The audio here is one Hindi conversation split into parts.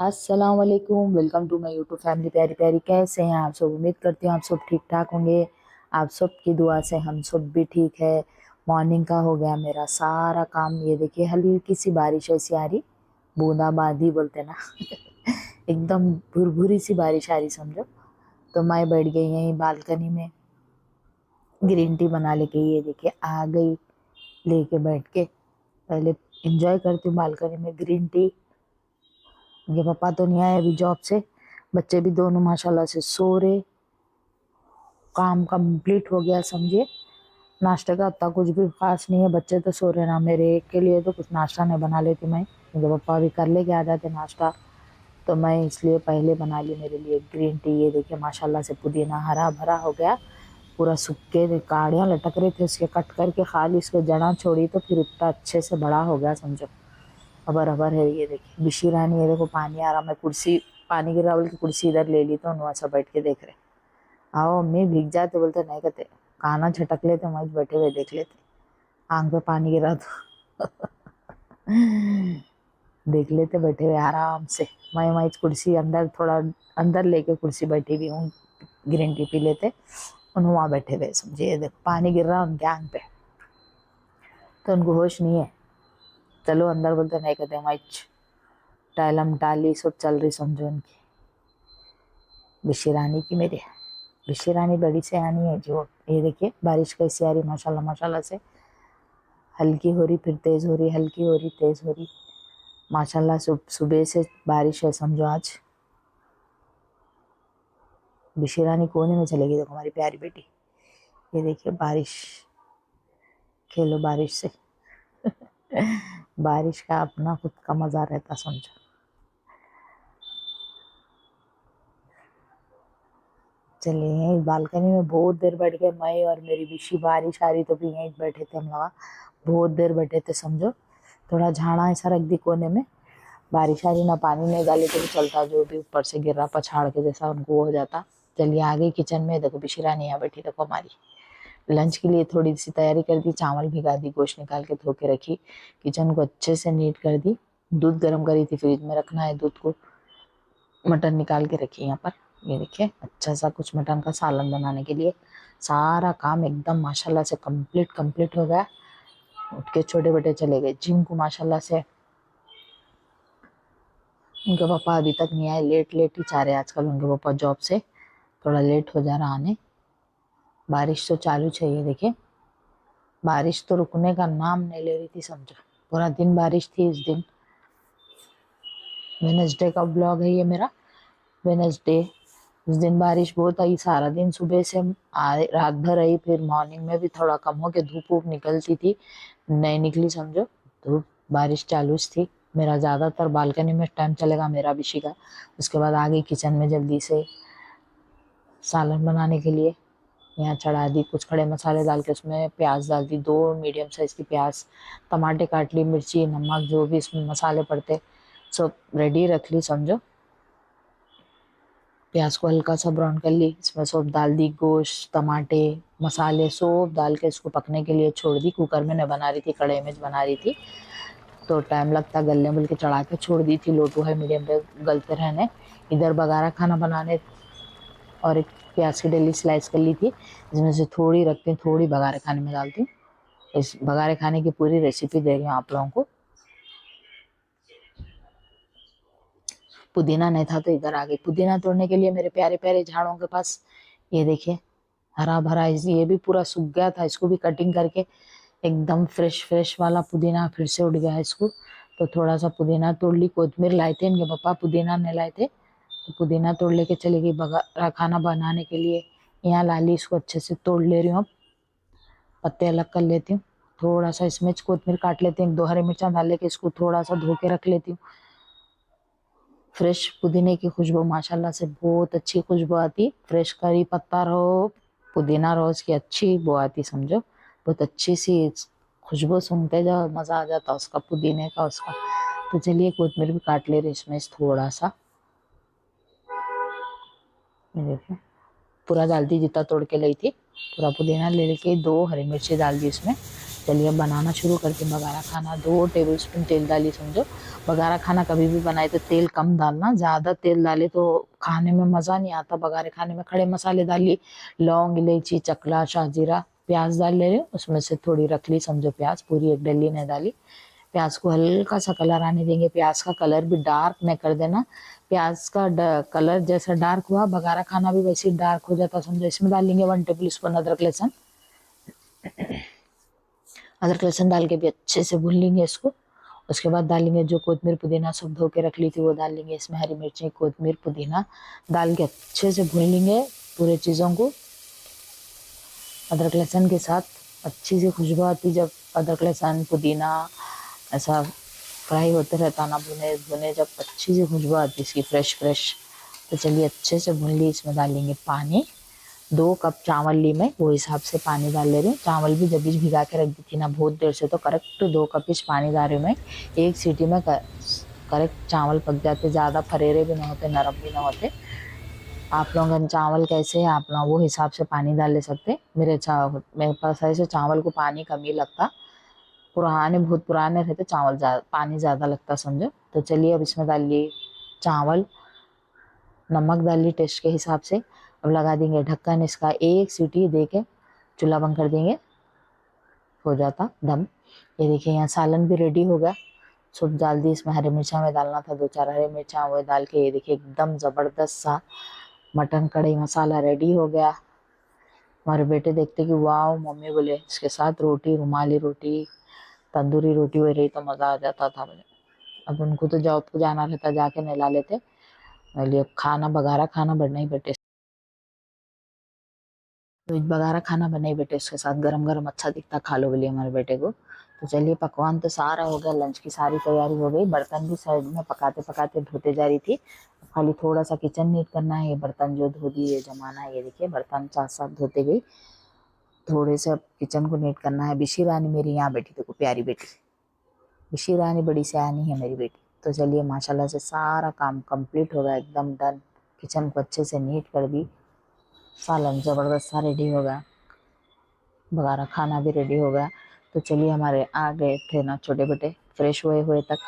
अस्सलाम वालेकुम। Welcome to my YouTube family. प्यारी प्यारी, कैसे हैं आप सब? उम्मीद करती हूँ आप सब ठीक ठाक होंगे। आप सब की दुआ से हम सब भी ठीक है। मॉर्निंग का हो गया मेरा सारा काम। ये देखिए हल्की सी बारिश ऐसी आ रही, बूंदाबांदी बोलते ना एकदम भुरभुरी सी बारिश आ रही समझो। तो मैं बैठ गई यहीं बालकनी में, ग्रीन टी बना लेके। ये देखिए आ गई लेके बैठ के। पहले एंजॉय करती हूँ बालकनी में ग्रीन टी। ये पापा तो नहीं आए अभी जॉब से, बच्चे भी दोनों माशाल्लाह से सो रहे। काम कंप्लीट हो गया समझिए। नाश्ते का उतना कुछ भी खास नहीं है, बच्चे तो सो रहे ना। मेरे एक के लिए तो कुछ नाश्ता नहीं बना लेती मैं, क्योंकि पापा भी कर लेके आ जाते नाश्ता। तो मैं इसलिए पहले बना ली मेरे लिए ग्रीन टी। ये देखिए माशाल्लाह से पुदीना हरा भरा हो गया, पूरा सूखे काड़ियाँ लटक रहे थे उसके, कट करके खाली इसको जड़ा छोड़ी तो फिर इतना अच्छे से बड़ा हो गया समझो। अबर अबर है। ये देखिए बिशी रानी, ये देखो पानी आ रहा। मैं कुर्सी, पानी गिरा बोल की कुर्सी इधर ले ली, तो उन्होंने सब बैठ के देख रहे। आओ अम्मी भीग जाते, बोलते नहीं कहते काना झटक लेते, वहीं बैठे हुए देख लेते। आंख पे पानी गिरा तो देख लेते बैठे हुए आराम से। मैं वहीं कुर्सी अंदर, थोड़ा अंदर लेके कुर्सी बैठी हुई हूँ, ग्रीन टी पी लेते। उन्होंने वहाँ बैठे हुए समझिए। ये देखो पानी गिर रहा उनके आंख पे, तो उनको होश नहीं है। चलो अंदर, बोलते नहीं कहते। वहीं टालम टाली सब चल रही समझो उनकी। बिशी रानी की, मेरी बिशी रानी बड़ी सयानी है जो। ये देखिए बारिश कैसी आ रही माशाल्लाह माशाल्लाह से। हल्की हो रही फिर तेज हो रही, हल्की हो रही तेज हो रही माशाल्लाह। सुबह से बारिश है समझो आज। बिशी रानी कोने में चलेगी, देखो हमारी प्यारी बेटी। ये देखिए बारिश, खेलो बारिश से बारिश का अपना खुद का मजा रहता समझो। चलिए यहीं बालकनी में बहुत देर बैठ गए मैं और मेरी बिशी। बारिश आ रही तो भी यहीं बैठे थे हम लोग, बहुत देर बैठे थे समझो। थोड़ा झाड़ा ऐसा रख दी कोने में, बारिश आ रही ना, पानी नहीं डाले तो भी चलता, जो भी ऊपर से गिर रहा पछाड़ के जैसा उनको वो हो जाता। चलिए आ गई किचन में। देखो बिशिरानी यहाँ बैठी, देखो हमारी लंच के लिए थोड़ी सी तैयारी कर दी। चावल भिगा दी, गोश्त निकाल के धो के रखी, किचन को अच्छे से नीट कर दी। दूध गर्म करी थी, फ्रिज में रखना है दूध को। मटन निकाल के रखी यहाँ पर। ये देखिए अच्छा सा कुछ मटन का सालन बनाने के लिए। सारा काम एकदम माशाल्लाह से कंप्लीट कंप्लीट हो गया। उठ के छोटे बेटे चले गए जिम को माशाल्लाह से। उनके पापा अभी तक नहीं आए, लेट लेट ही चाह रहे आजकल उनके पापा जॉब से, थोड़ा लेट हो जा रहा आने। बारिश तो चालू चाहिए, देखिए बारिश तो रुकने का नाम नहीं ले रही थी समझो। पूरा दिन बारिश थी इस दिन। वेनसडे का ब्लॉग है ये मेरा, वेनसडे। उस दिन बारिश बहुत आई, सारा दिन सुबह से रात भर आई। फिर मॉर्निंग में भी थोड़ा कम हो के धूप वूप निकलती थी, नहीं निकली समझो। धूप बारिश चालू थी। मेरा ज़्यादातर बालकनी में टाइम चलेगा मेरा बिशी का। उसके बाद आ गई किचन में जल्दी से सालन बनाने के लिए। यहाँ चढ़ा दी, कुछ खड़े मसाले डाल के उसमें प्याज डाल दी, 2 मीडियम साइज की प्याज, टमाटे काट ली, मिर्ची नमक जो भी इसमें मसाले पड़ते सब रेडी रख ली समझो। प्याज को हल्का सा ब्राउन कर ली, इसमें सब डाल दी, गोश्त टमाटे मसाले सब डाल के इसको पकने के लिए छोड़ दी। कुकर में नहीं बना रही थी, कढ़ाई में बना रही थी तो टाइम लगता गलने, बोल के चढ़ा के छोड़ दी थी। लो टू हाई मीडियम पे गलते रहने। इधर बघारा खाना बनाने, और एक प्याज की डली स्लाइस कर ली थी, इसमें से थोड़ी रखती हूँ, थोड़ी बघारे खाने में डालती हूँ। इस बघारे खाने की पूरी रेसिपी दे रही हूँ आप लोगों को। पुदीना नहीं था तो इधर आ गई पुदीना तोड़ने के लिए मेरे प्यारे प्यारे झाड़ों के पास। ये देखिए हरा भरा, ये भी पूरा सूख गया था, इसको भी कटिंग करके एकदम फ्रेश फ्रेश वाला पुदीना फिर से उड़ गया है इसको। तो थोड़ा सा पुदीना तोड़ ली। कोथमीर लाए थे इनके पापा, पुदीना नहीं लाए थे, तो पुदीना तोड़ लेके चली गई बघारा खाना बनाने के लिए। यहाँ ला ली, इसको अच्छे से तोड़ ले रही हूँ। अब पत्ते अलग कर लेती हूँ, थोड़ा सा इसमें कोथमीर काट लेती हूँ, 2 हरी मिर्चा डाल लेके इसको थोड़ा सा धो के रख लेती हूँ। फ्रेश पुदीने की खुशबू माशाल्लाह से बहुत अच्छी खुशबू आती। फ्रेश करी पत्ता रहो, पुदीना रहो, उसकी अच्छी बो आती समझो। बहुत अच्छी सी खुशबू, सूंघते जाओ मज़ा आ जाता उसका, पुदीने का उसका। तो चलिए कोथमीर भी काट ले रही इसमें थोड़ा सा। ये देखिए पूरा डाल दी जितना तोड़ के लाई थी, पूरा पुदीना ले लेके 2 हरी मिर्ची डाल दी इसमें। चलिए अब बनाना शुरू करते हैं बघारा खाना। 2 टेबलस्पून तेल डाली समझो। बघारा खाना कभी भी बनाए तो तेल कम डालना, ज़्यादा तेल डाले तो खाने में मज़ा नहीं आता। बघारे खाने में खड़े मसाले डाली, लौंग, इलायची, चकला, शाहजीरा, प्याज डाल ले रहे हो, उसमें से थोड़ी रख ली समझो प्याज, पूरी एक डली नहीं डाली। प्याज को हल्का सा कलर आने देंगे, प्याज का कलर भी डार्क नहीं कर देना। प्याज का कलर जैसा डार्क हुआ बघारा खाना भी वैसे ही डार्क हो जाता समझो। इसमें डालेंगे 1 टेबल स्पून अदरक लहसुन। अदरक लहसुन डाल के भी अच्छे से भून लेंगे इसको। उसके बाद डालेंगे जो कोतमीर पुदीना सब धो के रख ली थी वो डाल लेंगे इसमें। हरी मिर्ची, कोतमीर, पुदीना डाल के अच्छे से भून लेंगे पूरे चीज़ों को अदरक लहसुन के साथ। अच्छी सी खुशबू आती जब अदरक लहसुन पुदीना ऐसा फ्राई होते रहता ना, भुने भुने जब अच्छी सी खुशबू आती इसकी फ्रेश फ्रेश। तो चलिए अच्छे से भून ली। इसमें डालेंगे पानी। 2 कप चावल ली मैं, वो हिसाब से पानी डाल ले रही हूँ। चावल भी जब भी भिगा के रख दी थी ना बहुत देर से, तो करेक्ट 2 कप इस पानी डाल रही हूँ मैं। 1 सीटी में करेक्ट चावल पक जाते, ज़्यादा फरेरे भी ना होते, नरम भी ना होते। आप लोग चावल कैसे है आप लोग वो हिसाब से पानी डाल ले सकते। मेरे पास ऐसे चावल को पानी कम ही लगता, पुराने बहुत पुराने रहते चावल पानी ज़्यादा लगता समझो। तो चलिए अब इसमें डालिए चावल, नमक डालिए टेस्ट के हिसाब से। अब लगा देंगे ढक्कन इसका, 1 सीटी दे के चूल्हा बंद कर देंगे, हो जाता दम। ये देखिए यहाँ सालन भी रेडी हो गया। सूप डाल दी इसमें, हरी मिर्चा में डालना था 2-4 हरी मिर्चा वो डाल के। ये देखिए एकदम ज़बरदस्त सा मटन कढ़ाई मसाला रेडी हो गया। हमारे बेटे देखते कि वाह मम्मी बोले, इसके साथ रोटी, रुमाली रोटी, तंदूरी रोटी हो रही तो मज़ा आ जाता था बोले। अब उनको तो जॉब को जाना रहता, जाके नहला लेते। बोलिए अब खाना बघारा खाना बढ़ना ही बेटे, तो बघारा खाना बना ही बेटे, उसके साथ गरम गरम अच्छा दिखता, खा लो बोलिए हमारे बेटे को। तो चलिए पकवान तो सारा हो गया, लंच की सारी तैयारी हो गई। बर्तन भी साइड में पकाते पकाते धोते जा रही थी। खाली थोड़ा सा किचन नीट करना है, ये बर्तन जो धो दिए जमाना है। ये देखिए बर्तन 4-7 धोते गई। थोड़े से अब किचन को नीट करना है। बिशी रानी मेरी यहाँ बैठी, देखो प्यारी बेटी बिशी रानी, बड़ी सयानी है मेरी बेटी। तो चलिए माशाल्लाह से सारा काम कंप्लीट हो गया, एकदम डन। किचन को अच्छे से नीट कर दी, सालन ज़बरदस्त सा रेडी हो गया, बघारा खाना भी रेडी हो गया। तो चलिए हमारे आ गए थे ना छोटे बेटे, फ्रेश हुए हुए तक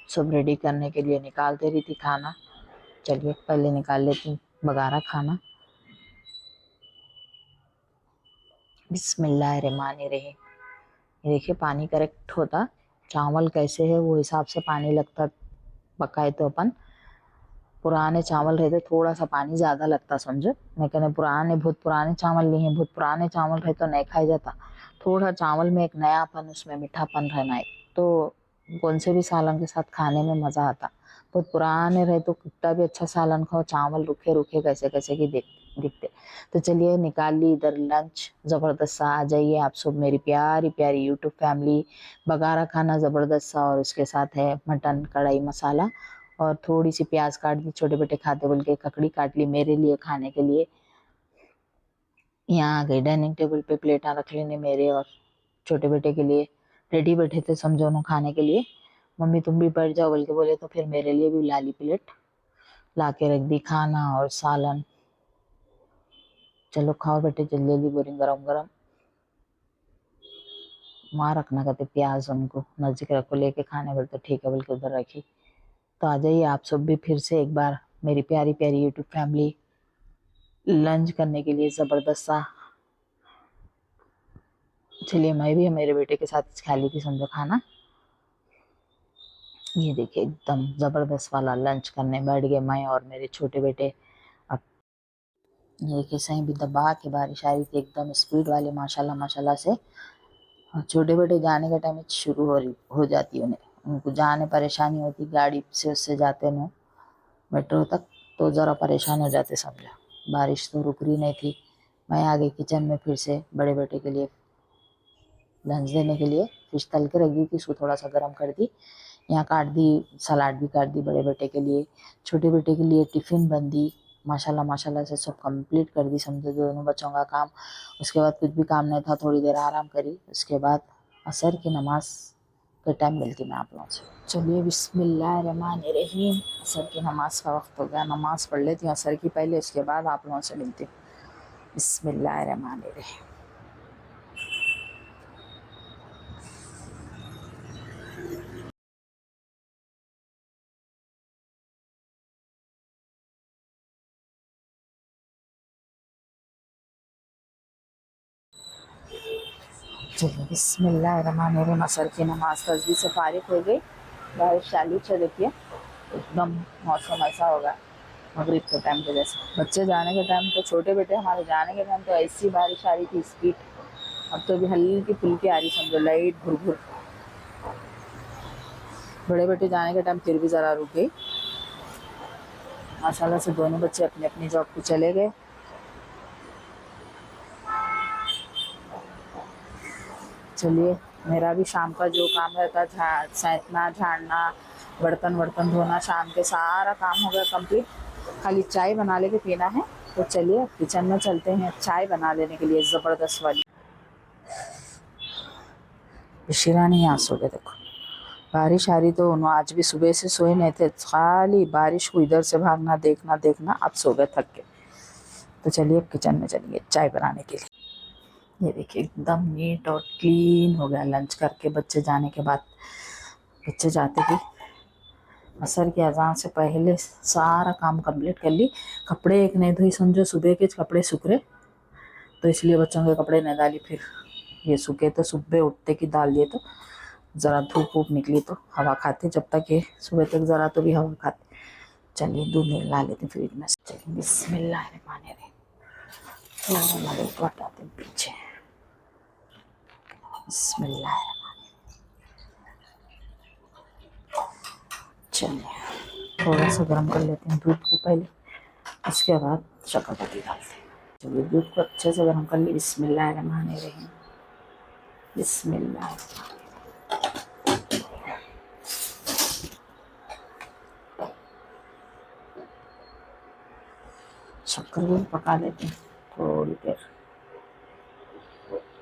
सब रेडी करने के लिए निकाल दे रही थी खाना। चलिए पहले निकाल लेती बघारा खाना। बिस्मिल्लाहिर्रहमानिर्रहीम। ये देखिए पानी करेक्ट होता, चावल कैसे है वो हिसाब से पानी लगता। पकाए तो अपन पुराने चावल रहते थोड़ा सा पानी ज़्यादा लगता समझो। मैं कहने पुराने बहुत पुराने चावल लिए हैं, बहुत पुराने चावल रहे तो नहीं खाया जाता। थोड़ा चावल में एक नयापन, उसमें मीठापन रहना है तो कौन से भी सालन के साथ खाने में मज़ा आता। बहुत पुराने रहे तो कितना भी अच्छा सालन खाओ, चावल रूखे रूखे कैसे कैसे की दिखते। तो चलिए निकाल ली इधर लंच ज़बरदस्त सा। आ जाइए आप सब मेरी प्यारी प्यारी यूट्यूब फैमिली। बघारा खाना ज़बरदस्त सा, और उसके साथ है मटन कढ़ाई मसाला, और थोड़ी सी प्याज काट दी, छोटे बेटे खाते बोल के ककड़ी काट ली मेरे लिए खाने के लिए। यहाँ आ गई डाइनिंग टेबल पे, प्लेटा रख लेने मेरे और छोटे बेटे के लिए। रेडी बैठे थे समझो ना खाने के लिए। मम्मी तुम भी बैठ जाओ बोल के बोले, तो फिर मेरे लिए भी ला ली प्लेट, ला के रख दी खाना और सालन। चलो खाओ बेटे जल्दी जल्दी, बोरिंग गरम गरम। वहाँ रखना कहते प्याज, उनको नजदीक रखो, लेके खाने बोल तो ठीक है बोल के उधर रखी। तो आ जाइए आप सब भी फिर से एक बार मेरी प्यारी प्यारी यूट्यूब फैमिली लंच करने के लिए ज़बरदस्त सा। चलिए मैं भी मेरे बेटे के साथ खा ली थी समझो खाना। ये देखिए एकदम ज़बरदस्त वाला लंच करने बैठ गए मैं और मेरे छोटे बेटे। अब ये देखिए सही भी दबा के बारिश आ रही थी एकदम स्पीड वाली, माशाल्लाह माशाल्लाह से। और छोटे बेटे जाने का टाइम शुरू हो जाती है उन्हें, उनको जाने परेशानी होती, गाड़ी से उससे जाते न मेट्रो तक, तो ज़रा परेशान हो जाते समझो। बारिश तो रुक रही नहीं थी। मैं आ गई किचन में फिर से बड़े बेटे के लिए लंच देने के लिए। फिश तल के रख दी थी, उसको थोड़ा सा गर्म कर दी। यहाँ काट दी, सलाद भी काट दी बड़े बेटे के लिए। छोटे बेटे के लिए टिफ़िन बन दी। माशाल्लाह माशाल्लाह से सब कंप्लीट कर दी समझो दोनों बच्चों का काम। उसके बाद कुछ भी काम नहीं था, थोड़ी देर आराम करी। उसके बाद असर की नमाज के टाइम मिलती मैं आप लोगों से। चलिए बिस्मिल्लाहिर्रहमानिर्रहीम, असर की नमाज का वक्त हो गया, नमाज पढ़ लेती हूँ असर की पहले, उसके बाद आप लोगों से मिलती हूँ। बिस्मिल्लाहिर्रहमानिर्रहीम। चलिए बिस्मिल्लाहिर्रहमानिर्रहीम। असर की नमाज तस्बीह से फारिग हो गई। बारिश चालू है, देखिए एकदम मौसम ऐसा होगा मगरिब के टाइम पे जैसे। बच्चे जाने के टाइम तो, छोटे बेटे हमारे जाने के टाइम तो ऐसी बारिश आ रही थी स्पीड। अब तो अभी हल्की फुल्की आ रही, समझो लाइट घुर। बड़े बेटे जाने के टाइम फिर भी ज़रा रुक गई। माशाल्लाह से दोनों बच्चे अपनी अपनी जॉब पे चले गए। चलिए, मेरा भी शाम का जो काम रहता, सैंतना, झाड़ना, बर्तन वर्तन धोना, शाम के सारा काम हो गया कंप्लीट। खाली चाय बना लेके पीना है। तो चलिए किचन में चलते हैं चाय बना लेने के लिए, ज़बरदस्त वाली। शिरानी यहाँ सो गए, देखो बारिश आ रही तो उन्होंने आज भी सुबह से सोए नहीं थे, खाली बारिश को इधर से भागना देखना। अब सो गए थक के। तो चलिए किचन में चलिए चाय बनाने के लिए। ये देखिए एकदम नीट और क्लीन हो गया लंच करके बच्चे जाने के बाद। बच्चे जाते ही असर की अजान से पहले सारा काम कंप्लीट कर ली। कपड़े एक नहीं धोई, समझो सुबह के कपड़े सूख रहे, तो इसलिए बच्चों के कपड़े नहीं डाली। फिर ये सूखे तो सुबह उठते की डाल दिए, तो ज़रा धूप वूप निकली तो हवा खाते, जब तक ये सुबह तक ज़रा तो भी हवा खाते। चलिए दूध ला लेते हैं फ्रिज में। चलिए बिस्मिल्लाहिर्रहमानिर्रहीम। थोड़ा लाइट हटाते हैं पीछे। बिस्मिल्लाह। चलिए थोड़ा सा गर्म कर लेते हैं दूध को पहले, उसके बाद शक्कर-पत्ती डालते हैं। चलिए दूध को अच्छे से गर्म कर ली। बिस्मिल्लाहिर्रहमानिर्रहीम। बिस्मिल्लाह। शक्कर भी पका लेते हैं थोड़ी देर,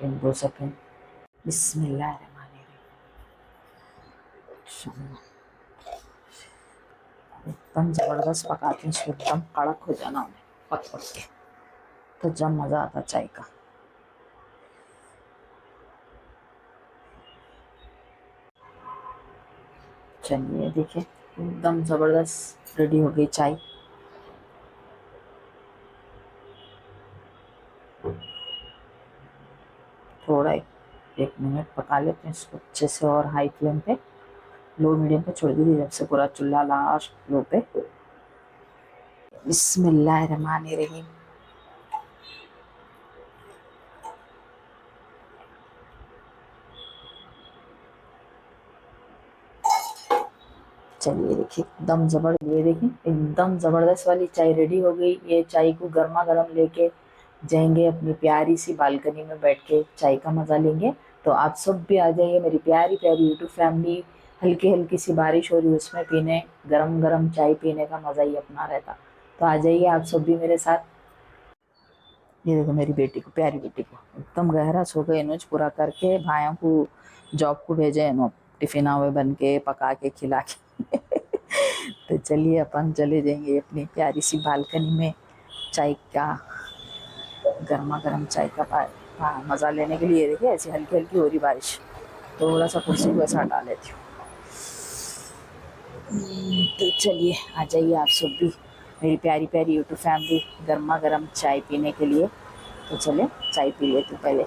1-2 सेकंड। बिस्मिल्लाहिर्रहमानिर्रहीम। एकदम ज़बरदस्त पकाते हैं, एकदम कड़क हो जाना उन्हें पक के, तो जब मज़ा आता चाय का। चलिए देखिए एकदम ज़बरदस्त रेडी हो गई चाय। थोड़ा 1 मिनट पका लेते हैं इसको अच्छे से, और हाई फ्लेम पे, लो मीडियम पे छोड़ दीजिए जब से पूरा चूल्हा लास्ट लो पे। बिस्मिल्लाहिर्रहमानिर्रहीम। चलिए देखिए एकदम जबरदस्त, ये देखिए एकदम ज़बरदस्त वाली चाय रेडी हो गई। ये चाय को गर्मा गर्म लेके जाएंगे अपनी प्यारी सी बालकनी में, बैठ के चाय का मज़ा लेंगे। तो आप सब भी आ जाइए मेरी प्यारी प्यारी यूट्यूब फैमिली। हल्की हल्की सी बारिश हो रही है, उसमें पीने गरम गरम चाय पीने का मज़ा ही अपना रहता। तो आ जाइए आप सब भी मेरे साथ। ये देखो मेरी बेटी को, प्यारी बेटी को एकदम गहरा सो गए, नोच पूरा करके भाइयों को जॉब को भेजे, नो टिफिन हुए बन के पका के खिला के तो चलिए अपन चले जाएंगे अपनी प्यारी सी बालकनी में चाय का, गर्मा गर्म चाय का मज़ा लेने के लिए। देखिए ऐसी हल्की हल्की हो रही बारिश, थोड़ा सा कुर्सी को ऐसा हटा लेती हूँ। तो चलिए आ जाइए आप सब भी मेरी प्यारी प्यारी यूट्यूब फैमिली, गर्मा गर्म चाय पीने के लिए। तो चले चाय पी लेते पहले।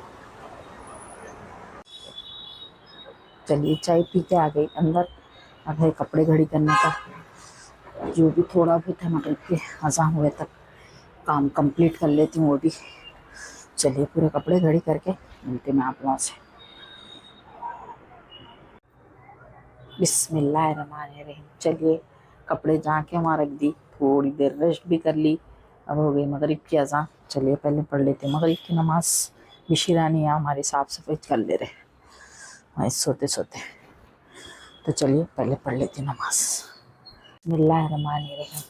चलिए चाय पी के आ गई अंदर। अब है कपड़े घड़ी करने का, जो भी थोड़ा भी था मगर के अज़ान हुए तक काम कंप्लीट कर लेती हूँ वो भी। चलिए पूरे कपड़े घड़ी करके मिलते मैं आप लोगों से। बिस्मिल्लाहिर्रहमानिर्रहीम। चलिए कपड़े जा के वहाँ रख दी, थोड़ी देर रेस्ट भी कर ली। अब हो गई मगरिब की अज़ान। चलिए पहले पढ़ लेते हैं मगरिब की नमाज़। बिशिरानी यहाँ हमारी साफ़ सफाई कर ले रहे वहीं सोते सोते। तो चलिए पहले पढ़ लेती नमाज़। बिस्मिल्लाहिर्रहमानिर्रहीम।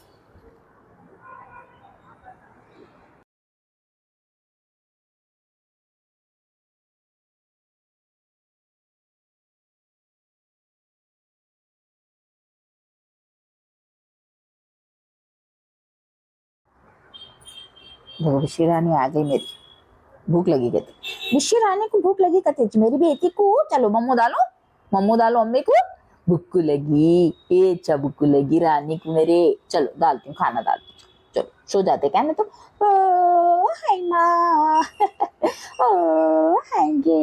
देखो बिशिरानी आ गई मेरी, भूख लगी कहती, बिशिरानी को भूख लगी कहती मेरी बेटी को, चलो मम्मू डालो अम्मी को, भूख लगी, ए अच्छा भूख लगी रानी को मेरे, चलो डालती हूँ खाना डालती हूँ। चलो सो जाते क्या ना तो ओ हाय माँ ओ हायगे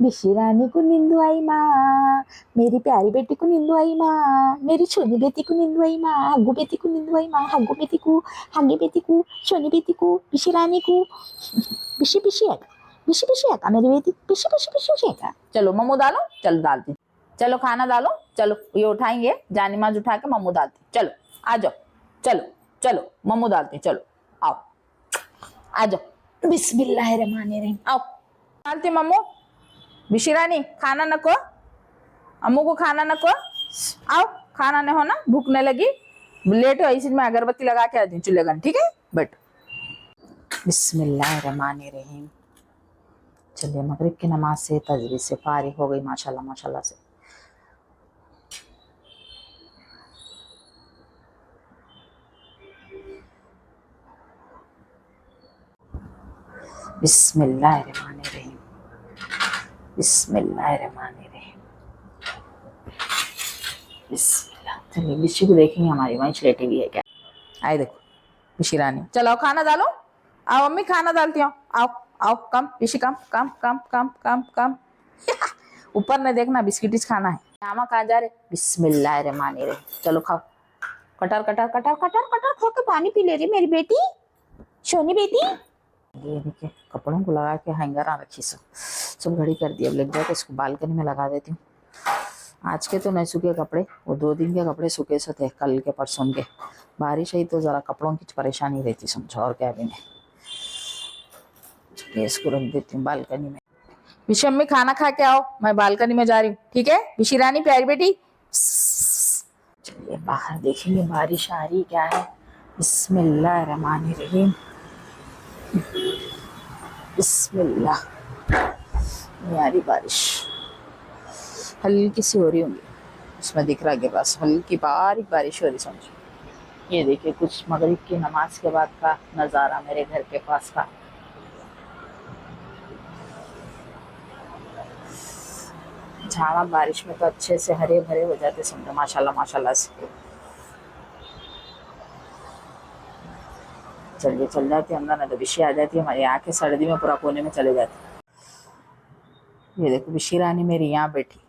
बिशी रानी को नींदू आई माँ मेरी प्यारी बेटी को नींदू आई माँ मेरी छोनी बेटी को नींदू आई माँ हग्गू बेटी को नींदू आई माँ हग्गू बेटी को हागे बेटी को छोनी बेटी को बिशी रानी को बिशी बिशी है का मेरी बेटी बिशी बिशी बिशी है का। चलो मम्मू डालो, चलो डालती, चलो खाना डालो, चलो ये उठाएंगे जानीमाज उठा के मम्मू डालती, चलो आ जाओ, चलो चलो मम्मू डालती, चलो आओ आ जाओ बिस्मिल्लाहिर्रहमानिर्रहीम आओ डालती मम्मू। बिशिरानी खाना नको, अम्मू को खाना नको, आओ खाना नहीं होना, भूख नहीं लगी, लेट हो इसी में अगरबत्ती लगा के आती हूँ चूल्हे गन, ठीक है बट बिस्मिल्लाहिर्रहमानिर्रहीम। चलिए मगरिब की नमाज से तजवीज़ से फारिग हो गई माशाल्लाह माशाल्लाह से। बिस्मिल्लाहिर्रहमानिर्रहीम बिस्मिल्लाहिर्रहमानिर्रहीम बिस्मिल्लाह। चलिए बिच्छू को देखेंगे हमारी वहीं लेटी हुई है क्या। आए देखो बिशी रानी, चलो खाना डालो, आओ अम्मी खाना डालती हूँ, आओ आओ कम बिशी कम कम कम कम कम कम ऊपर नहीं देखना, बिस्किट खाना है। मामा कहाँ जा रहे, बिस्मिल्लाहिर्रहमानिर्रहीम। चलो खाओ, cutter cutter cutter cutter cutter खा के पानी पी ले रही मेरी बेटी सोनी बेटी। ये देखिए कपड़ों को लगा के हैंगर आ रखी, सब घड़ी कर दी, अब लग जाए तो इसको बालकनी में लगा देती हूँ। आज के तो नहीं सूखे कपड़े, वो 2 दिन के कपड़े सूखे से थे, कल के परसों के, बारिश आई तो ज़रा कपड़ों की परेशानी रहती समझो, और क्या भी नहीं। इसको रख देती हूँ बालकनी में। विशी अम्मी खाना खा के आओ, मैं बालकनी में जा रही हूँ, ठीक है विशी रानी प्यारी बेटी। चलिए बाहर देखेंगे बारिश आ रही क्या है। बिस्मिल्लाहिर्रहमानिर्रहीम बिस्मिल्लाह। नहीं आ रही बारिश, हल्की सी हो रही होंगी, उसमें दिख रहा है बस हल्की बारीक बारिश हो रही समझो। ये देखिए कुछ मगरिब की नमाज के बाद का नज़ारा मेरे घर के पास का। झाड़ा बारिश में तो अच्छे से हरे भरे हो जाते समझो माशाल्लाह माशाल्लाह से। चलिए चल जाती अंदर, ना तो बिशी आ जाती है हमारी आँखें सर्दी में पूरा कोने में चले जाती। ये देखो बिशी रानी मेरी यहाँ बैठी।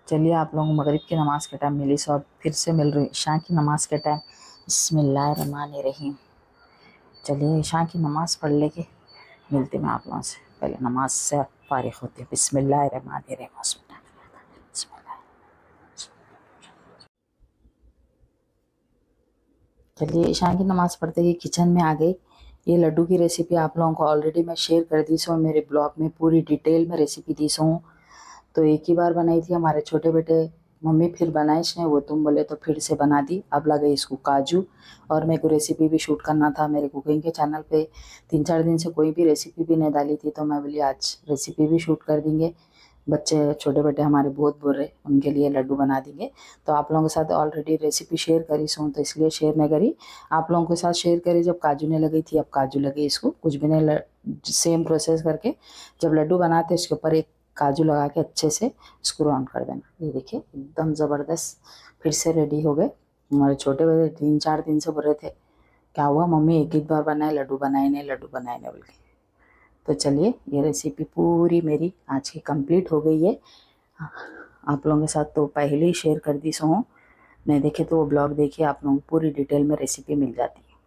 चलिए आप लोगों को मगरिब की नमाज़ के टाइम मिली, सो अब फिर से मिल रही ईशा की नमाज़ के टाइम। बिस्मिल्लाहिर्रहमानिर्रहीम। चलिए ईशा की नमाज़ पढ़ लेके मिलती मैं आप लोगों से, पहले नमाज से फारिग होती है। बिस्मिल्लाहिर्रहमानिर्रहीम। चलिए ईशा की नमाज़ पढ़ते ही किचन में आ गई। ये लड्डू की रेसिपी आप लोगों को ऑलरेडी मैं शेयर कर दी सो, मेरे ब्लॉग में पूरी डिटेल में रेसिपी दी सो। तो एक ही बार बनाई थी हमारे छोटे बेटे, मम्मी फिर बनाई इसने, वो तुम बोले तो फिर से बना दी। अब लगे इसको काजू, और मेरे को रेसिपी भी शूट करना था मेरे कुकिंग के चैनल पे, 3-4 दिन से कोई भी रेसिपी भी नहीं डाली थी, तो मैं बोली आज रेसिपी भी शूट कर देंगे। बच्चे छोटे बेटे हमारे बहुत बोल रहे, उनके लिए लड्डू बना देंगे। तो आप लोगों के साथ ऑलरेडी रेसिपी शेयर करी सो, तो इसलिए शेयर नहीं करी, आप लोगों के साथ शेयर करी जब काजू नहीं लगी थी, अब काजू लगे इसको, कुछ भी नहीं सेम प्रोसेस करके जब लड्डू बनाते इसके ऊपर एक काजू लगा के अच्छे से स्क्रू ऑन कर देना। ये देखिए एकदम ज़बरदस्त फिर से रेडी हो गए। हमारे छोटे बच्चे 3-4 दिन से बोल रहे थे क्या हुआ मम्मी एक ही बार बनाए लड्डू बनाए नहीं बोल के। तो चलिए ये रेसिपी पूरी मेरी आज की कंप्लीट हो गई है। आप लोगों के साथ तो पहले ही शेयर कर दी सो, नहीं देखे तो वो ब्लॉग देखिए, आप लोगों को पूरी डिटेल में रेसिपी मिल जाती है।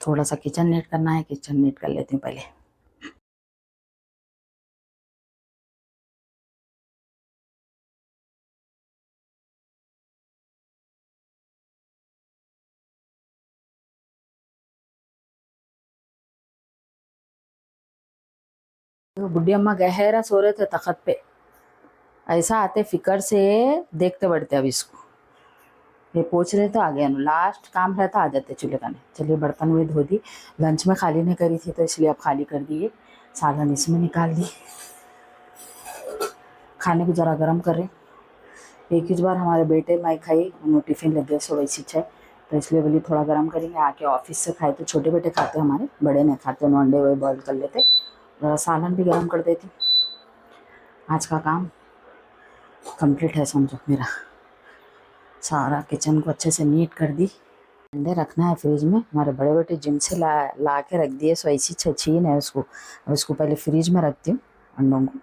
थोड़ा सा किचन नीट करना है, किचन नीट कर लेती हूँ पहले। तो बुढ़ी अम्मा गहरा सो रहे थे तखत पे, ऐसा आते फिकर से देखते बढ़ते। अब इसको ये पूछ रहे तो आ गया, लास्ट काम रहता आ जाते चूल्हे का। चलिए बर्तन भी धो दी, लंच में खाली नहीं करी थी तो इसलिए अब खाली कर दिए, सालन इसमें निकाल दी, खाने को ज़रा गर्म कर रहे। एक ही बार हमारे बेटे मैं खाई, उन्होंने टिफ़िन लग गया सो वैसी है, तो इसलिए बोली थोड़ा गर्म करेंगे, आके ऑफिस से खाए। तो छोटे बेटे खाते हमारे, बड़े नहीं खाते, उन्होंने अंडे वही बॉयल कर लेते, ज़रा सालन भी गर्म कर देती। आज का काम कंप्लीट है समझो मेरा, सारा किचन को अच्छे से नीट कर दी। अंडे रखना है फ्रिज में। हमारे बड़े बेटे जिम से ला के रख दिए, सो ऐसी छछीन है उसको। अब उसको पहले फ्रिज में रखती हूँ अंडों को।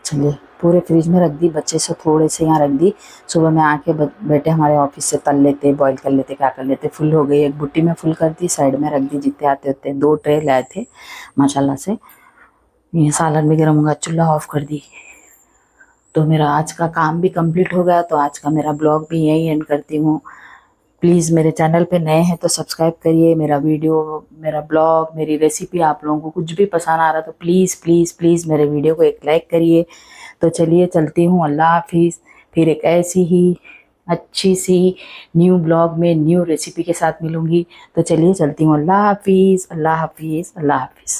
चलिए पूरे फ्रिज में रख दी, बच्चे से थोड़े से यहाँ रख दी। सुबह में आके बेटे हमारे ऑफिस से तल लेते, बॉईल कर लेते, क्या कर लेते। फुल हो गई, एक बुट्टी में फुल कर दी, साइड में रख दी, जितने आते होते। 2 ट्रे लाए थे माशाल्लाह से। ये सालन भी गर्म होगा, चूल्हा ऑफ कर दी। तो मेरा आज का काम भी कंप्लीट हो गया। तो आज का मेरा ब्लॉग भी यहीं एंड करती हूँ। प्लीज़ मेरे चैनल पे नए हैं तो सब्सक्राइब करिए। मेरा वीडियो, मेरा ब्लॉग, मेरी रेसिपी आप लोगों को कुछ भी पसंद आ रहा तो प्लीज़ प्लीज़ प्लीज़ मेरे वीडियो को एक लाइक करिए। तो चलिए चलती हूँ, अल्लाह हाफिज़। फिर एक ऐसी ही अच्छी सी न्यू ब्लॉग में न्यू रेसिपी के साथ मिलूँगी। तो चलिए चलती हूँ, अल्लाह हाफिज़, अल्लाह हाफिज़, अल्लाह हाफिज़।